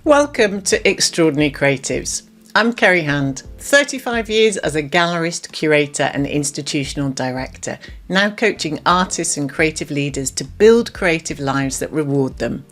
Welcome to Extraordinary Creatives. I'm Kerry Hand, 35 years as a gallerist, curator and institutional director, now coaching artists and creative leaders to build creative lives that reward them.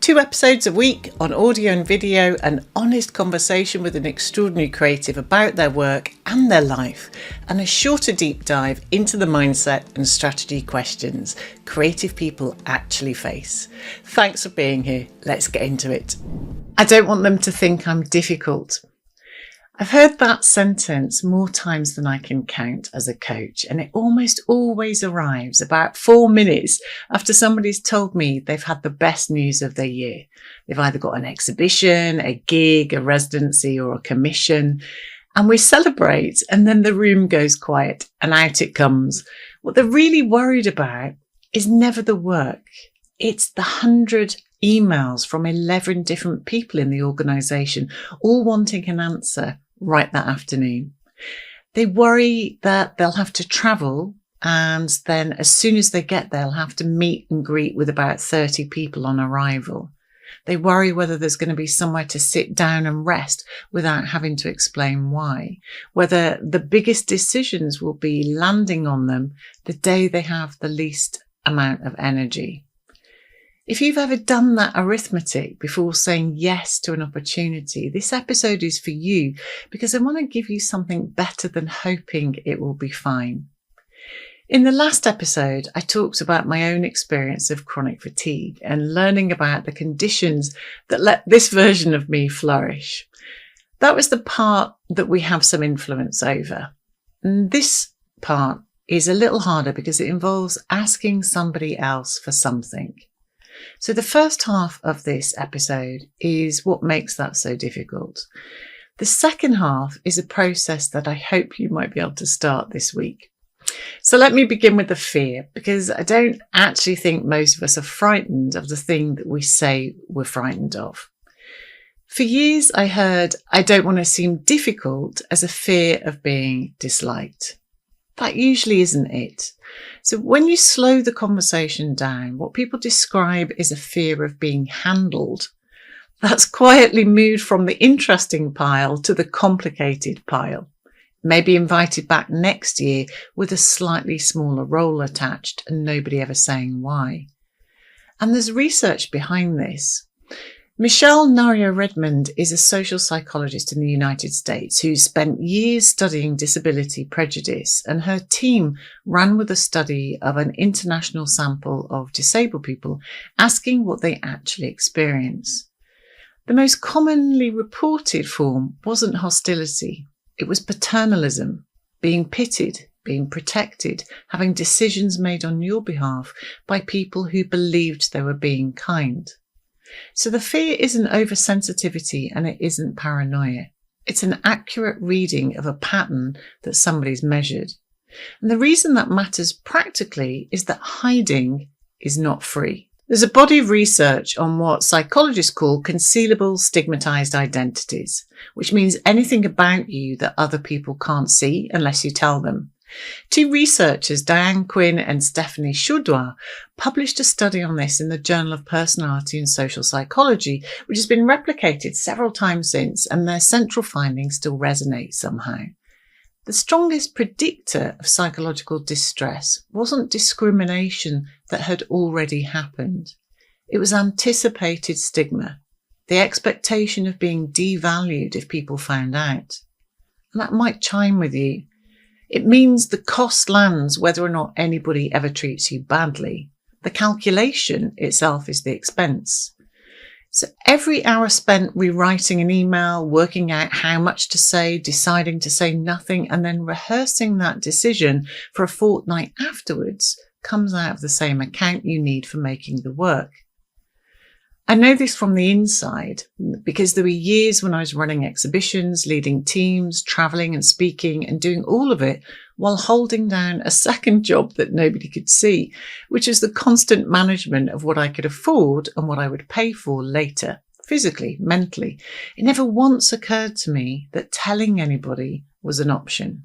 2 episodes a week on audio and video, an honest conversation with an extraordinary creative about their work and their life, and a shorter deep dive into the mindset and strategy questions creative people actually face. Thanks for being here. Let's get into it. I don't want them to think I'm difficult. I've heard that sentence more times than I can count as a coach, and it almost always arrives about 4 minutes after somebody's told me they've had the best news of their year. They've either got an exhibition, a gig, a residency or a commission, and we celebrate, and then the room goes quiet and out it comes. What they're really worried about is never the work. It's the 100 emails from 11 different people in the organisation, all wanting an answer right that afternoon. They worry that they'll have to travel, and then as soon as they get there, they'll have to meet and greet with about 30 people on arrival. They worry whether there's going to be somewhere to sit down and rest without having to explain why, whether the biggest decisions will be landing on them the day they have the least amount of energy. If you've ever done that arithmetic before saying yes to an opportunity, this episode is for you, because I want to give you something better than hoping it will be fine. In the last episode, I talked about my own experience of chronic fatigue and learning about the conditions that let this version of me flourish. That was the part that we have some influence over. And this part is a little harder because it involves asking somebody else for something. So the first half of this episode is what makes that so difficult. The second half is a process that I hope you might be able to start this week. So let me begin with the fear, because I don't actually think most of us are frightened of the thing that we say we're frightened of. For years, I heard I don't want to seem difficult as a fear of being disliked. That usually isn't it. So when you slow the conversation down, what people describe is a fear of being handled. That's quietly moved from the interesting pile to the complicated pile. Maybe invited back next year with a slightly smaller role attached and nobody ever saying why. And there's research behind this. Michelle Nario-Redmond is a social psychologist in the United States who spent years studying disability prejudice, and her team ran with a study of an international sample of disabled people, asking what they actually experience. The most commonly reported form wasn't hostility, it was paternalism, being pitied, being protected, having decisions made on your behalf by people who believed they were being kind. So the fear isn't oversensitivity and it isn't paranoia. It's an accurate reading of a pattern that somebody's measured. And the reason that matters practically is that hiding is not free. There's a body of research on what psychologists call concealable stigmatized identities, which means anything about you that other people can't see unless you tell them. 2 researchers, Diane Quinn and Stephanie Chaudoir, published a study on this in the Journal of Personality and Social Psychology, which has been replicated several times since, and their central findings still resonate somehow. The strongest predictor of psychological distress wasn't discrimination that had already happened. It was anticipated stigma, the expectation of being devalued if people found out. And that might chime with you. It means the cost lands whether or not anybody ever treats you badly. The calculation itself is the expense. So every hour spent rewriting an email, working out how much to say, deciding to say nothing, and then rehearsing that decision for a fortnight afterwards comes out of the same account you need for making the work. I know this from the inside because there were years when I was running exhibitions, leading teams, travelling and speaking and doing all of it while holding down a second job that nobody could see, which is the constant management of what I could afford and what I would pay for later, physically, mentally. It never once occurred to me that telling anybody was an option.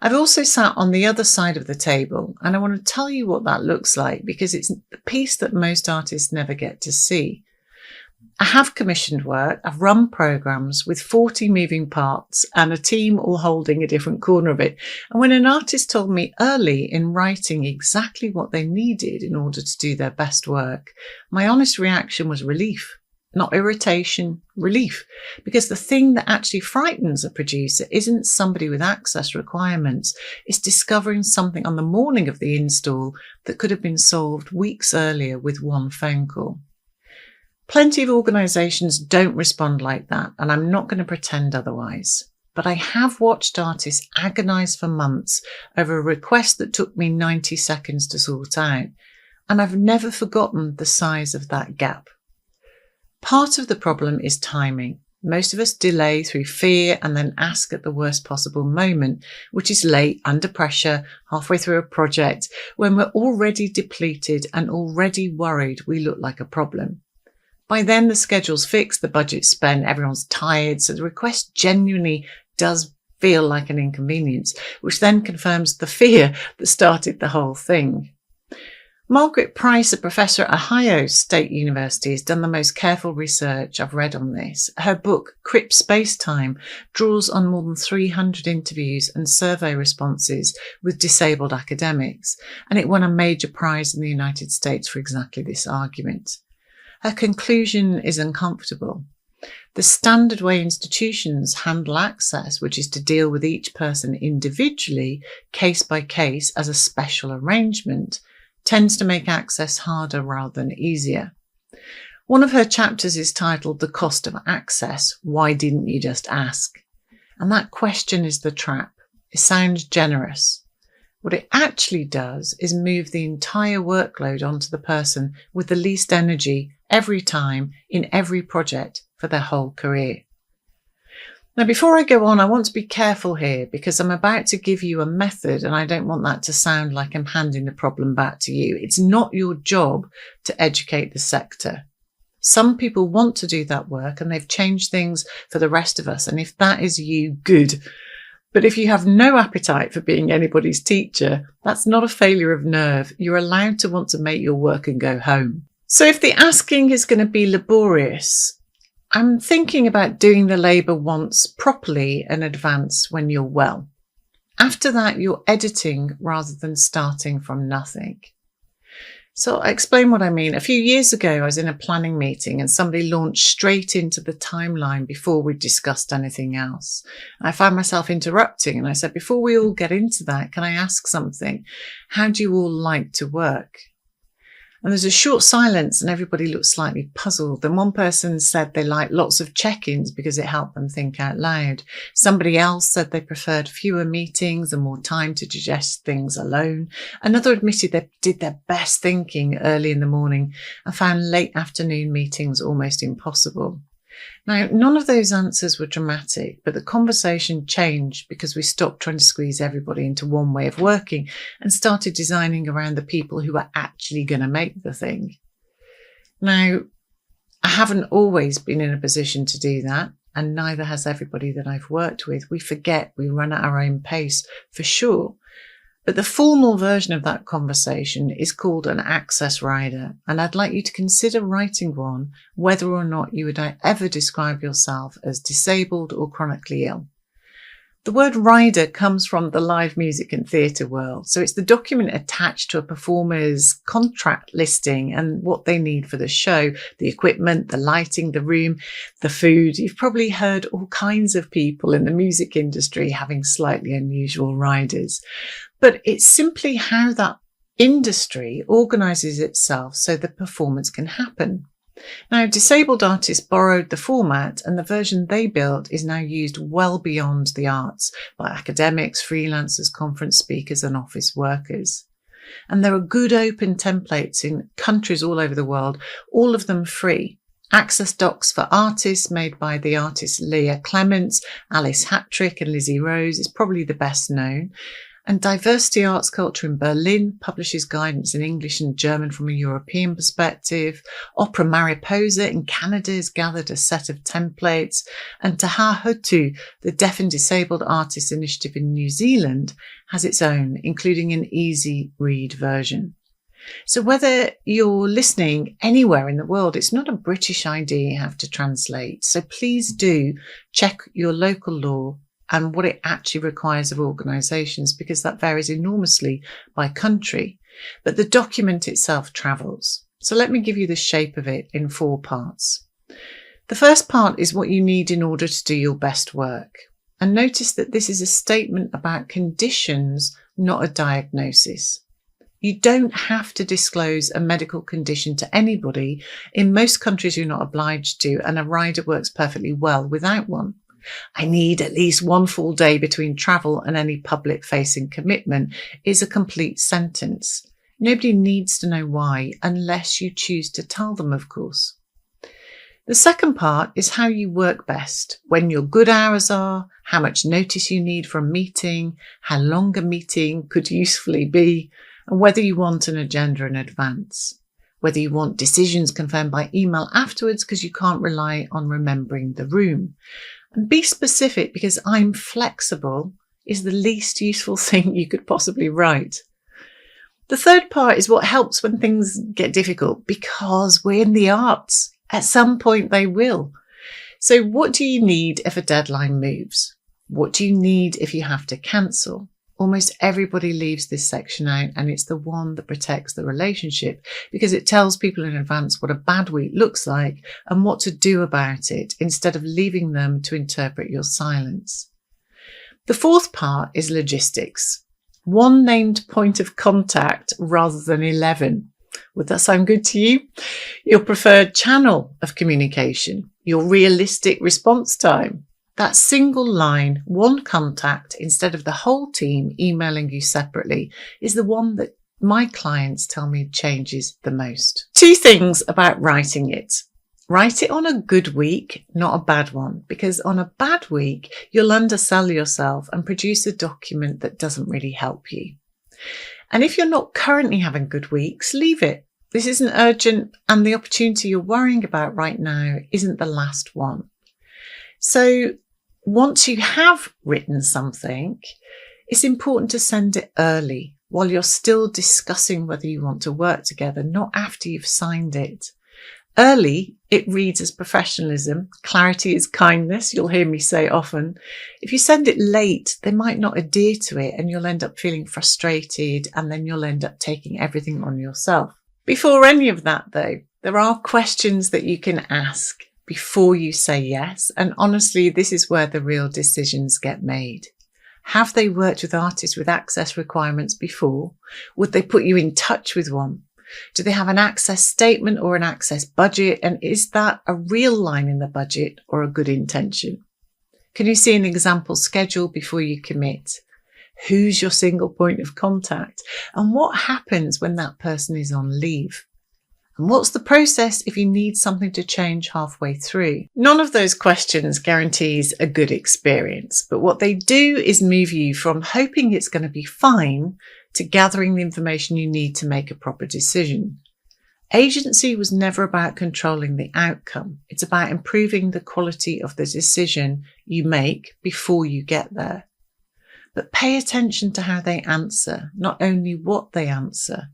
I've also sat on the other side of the table, and I want to tell you what that looks like because it's the piece that most artists never get to see. I have commissioned work, I've run programs with 40 moving parts and a team all holding a different corner of it. And when an artist told me early in writing exactly what they needed in order to do their best work, my honest reaction was relief. Not irritation, relief. Because the thing that actually frightens a producer isn't somebody with access requirements, it's discovering something on the morning of the install that could have been solved weeks earlier with one phone call. Plenty of organisations don't respond like that, and I'm not going to pretend otherwise. But I have watched artists agonise for months over a request that took me 90 seconds to sort out, and I've never forgotten the size of that gap. Part of the problem is timing. Most of us delay through fear and then ask at the worst possible moment, which is late, under pressure, halfway through a project, when we're already depleted and already worried we look like a problem. By then, the schedule's fixed, the budget's spent, everyone's tired, so the request genuinely does feel like an inconvenience, which then confirms the fear that started the whole thing. Margaret Price, a professor at Ohio State University, has done the most careful research I've read on this. Her book, Crip Space-Time, draws on more than 300 interviews and survey responses with disabled academics, and it won a major prize in the United States for exactly this argument. Her conclusion is uncomfortable. The standard way institutions handle access, which is to deal with each person individually, case by case, as a special arrangement, tends to make access harder rather than easier. One of her chapters is titled The Cost of Access. Why didn't you just ask? And that question is the trap. It sounds generous. What it actually does is move the entire workload onto the person with the least energy every time in every project for their whole career. Now, before I go on, I want to be careful here because I'm about to give you a method and I don't want that to sound like I'm handing the problem back to you. It's not your job to educate the sector. Some people want to do that work and they've changed things for the rest of us. And if that is you, good. But if you have no appetite for being anybody's teacher, that's not a failure of nerve. You're allowed to want to make your work and go home. So if the asking is going to be laborious, I'm thinking about doing the labour once properly in advance when you're well. After that, you're editing rather than starting from nothing. So I'll explain what I mean. A few years ago, I was in a planning meeting and somebody launched straight into the timeline before we'd discussed anything else. I found myself interrupting and I said, before we all get into that, can I ask something? How do you all like to work? And there's a short silence and everybody looked slightly puzzled. Then one person said they liked lots of check-ins because it helped them think out loud. Somebody else said they preferred fewer meetings and more time to digest things alone. Another admitted they did their best thinking early in the morning and found late afternoon meetings almost impossible. Now, none of those answers were dramatic, but the conversation changed because we stopped trying to squeeze everybody into one way of working and started designing around the people who are actually going to make the thing. Now, I haven't always been in a position to do that, and neither has everybody that I've worked with. We forget, we run at our own pace, for sure. But the formal version of that conversation is called an access rider, and I'd like you to consider writing one, whether or not you would ever describe yourself as disabled or chronically ill. The word rider comes from the live music and theatre world, so it's the document attached to a performer's contract listing and what they need for the show, the equipment, the lighting, the room, the food. You've probably heard all kinds of people in the music industry having slightly unusual riders. But it's simply how that industry organises itself so the performance can happen. Now, disabled artists borrowed the format and the version they built is now used well beyond the arts by academics, freelancers, conference speakers and office workers. And there are good open templates in countries all over the world, all of them free. Access docs for artists made by the artists Leah Clements, Alice Hattrick and Lizzie Rose is probably the best known. And Diversity Arts Culture in Berlin publishes guidance in English and German from a European perspective. Opera Mariposa in Canada has gathered a set of templates. And Taha Hutu, the Deaf and Disabled Artists Initiative in New Zealand, has its own, including an easy read version. So whether you're listening anywhere in the world, it's not a British idea you have to translate. So please do check your local law and what it actually requires of organisations, because that varies enormously by country. But the document itself travels. So let me give you the shape of it in 4 parts. The first part is what you need in order to do your best work. And notice that this is a statement about conditions, not a diagnosis. You don't have to disclose a medical condition to anybody. In most countries, you're not obliged to, and a rider works perfectly well without one. I need at least 1 full day between travel and any public-facing commitment is a complete sentence. Nobody needs to know why, unless you choose to tell them, of course. The second part is how you work best, when your good hours are, how much notice you need for a meeting, how long a meeting could usefully be, and whether you want an agenda in advance, whether you want decisions confirmed by email afterwards because you can't rely on remembering the room. And be specific, because I'm flexible is the least useful thing you could possibly write. The third part is what helps when things get difficult, because we're in the arts. At some point they will. So what do you need if a deadline moves? What do you need if you have to cancel? Almost everybody leaves this section out, and it's the one that protects the relationship, because it tells people in advance what a bad week looks like and what to do about it, instead of leaving them to interpret your silence. The fourth part is logistics. 1 named point of contact rather than 11. Would that sound good to you? Your preferred channel of communication, your realistic response time. That single line, 1 contact instead of the whole team emailing you separately, is the one that my clients tell me changes the most. 2 things about writing it. Write it on a good week, not a bad one, because on a bad week, you'll undersell yourself and produce a document that doesn't really help you. And if you're not currently having good weeks, leave it. This isn't urgent, and the opportunity you're worrying about right now isn't the last one. So once you have written something, it's important to send it early while you're still discussing whether you want to work together, not after you've signed it. Early, it reads as professionalism. Clarity is kindness. You'll hear me say often. If you send it late, they might not adhere to it, and you'll end up feeling frustrated, and then you'll end up taking everything on yourself. Before any of that, though, there are questions that you can ask before you say yes. And honestly, this is where the real decisions get made. Have they worked with artists with access requirements before? Would they put you in touch with one? Do they have an access statement or an access budget? And is that a real line in the budget or a good intention? Can you see an example schedule before you commit? Who's your single point of contact? And what happens when that person is on leave? And what's the process if you need something to change halfway through? None of those questions guarantees a good experience, but what they do is move you from hoping it's going to be fine to gathering the information you need to make a proper decision. Agency was never about controlling the outcome. It's about improving the quality of the decision you make before you get there. But pay attention to how they answer, not only what they answer.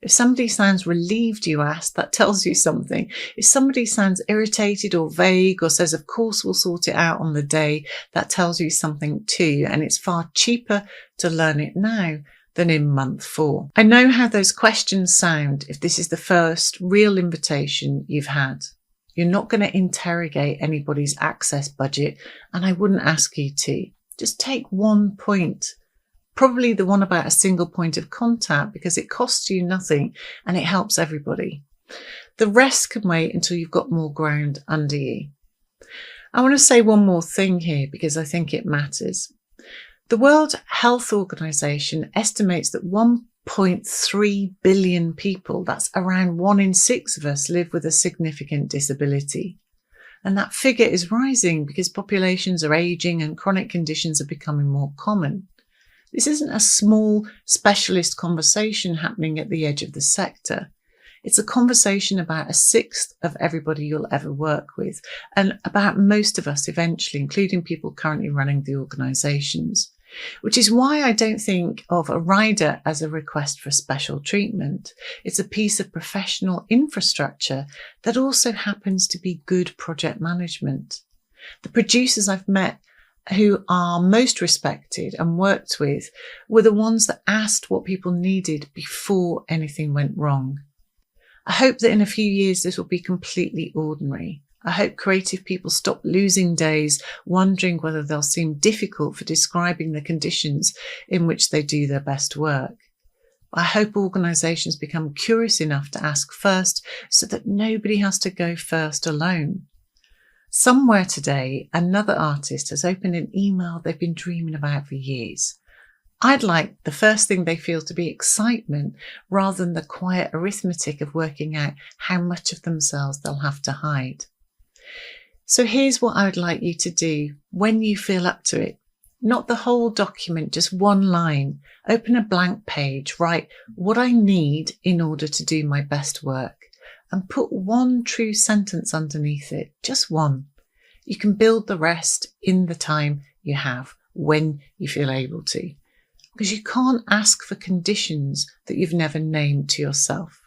If somebody sounds relieved you asked, that tells you something. If somebody sounds irritated or vague or says, of course, we'll sort it out on the day, that tells you something too. And it's far cheaper to learn it now than in month 4. I know how those questions sound if this is the first real invitation you've had. You're not going to interrogate anybody's access budget, and I wouldn't ask you to. Just take 1 point. Probably the one about a single point of contact, because it costs you nothing and it helps everybody. The rest can wait until you've got more ground under you. I want to say one more thing here because I think it matters. The World Health Organization estimates that 1.3 billion people, that's around 1 in 6 of us, live with a significant disability. And that figure is rising because populations are aging and chronic conditions are becoming more common. This isn't a small specialist conversation happening at the edge of the sector. It's a conversation about 1/6 of everybody you'll ever work with, and about most of us eventually, including people currently running the organisations. Which is why I don't think of a rider as a request for special treatment. It's a piece of professional infrastructure that also happens to be good project management. The producers I've met who are most respected and worked with were the ones that asked what people needed before anything went wrong. I hope that in a few years this will be completely ordinary. I hope creative people stop losing days wondering whether they'll seem difficult for describing the conditions in which they do their best work. I hope organisations become curious enough to ask first so that nobody has to go first alone. Somewhere today, another artist has opened an email they've been dreaming about for years. I'd like the first thing they feel to be excitement rather than the quiet arithmetic of working out how much of themselves they'll have to hide. So here's what I would like you to do when you feel up to it. Not the whole document, just one line. Open a blank page, write what I need in order to do my best work, and put one true sentence underneath it, just one. You can build the rest in the time you have when you feel able to, because you can't ask for conditions that you've never named to yourself.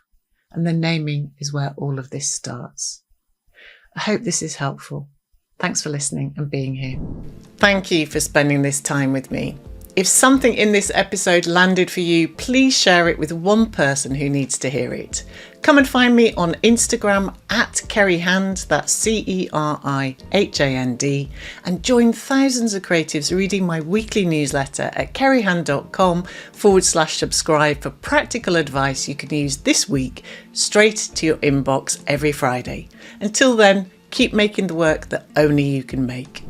And the naming is where all of this starts. I hope this is helpful. Thanks for listening and being here. Thank you for spending this time with me. If something in this episode landed for you, please share it with one person who needs to hear it. Come and find me on Instagram at Kerryhand, that's CERIHAND, and join thousands of creatives reading my weekly newsletter at kerryhand.com/subscribe for practical advice you can use this week straight to your inbox every Friday. Until then, keep making the work that only you can make.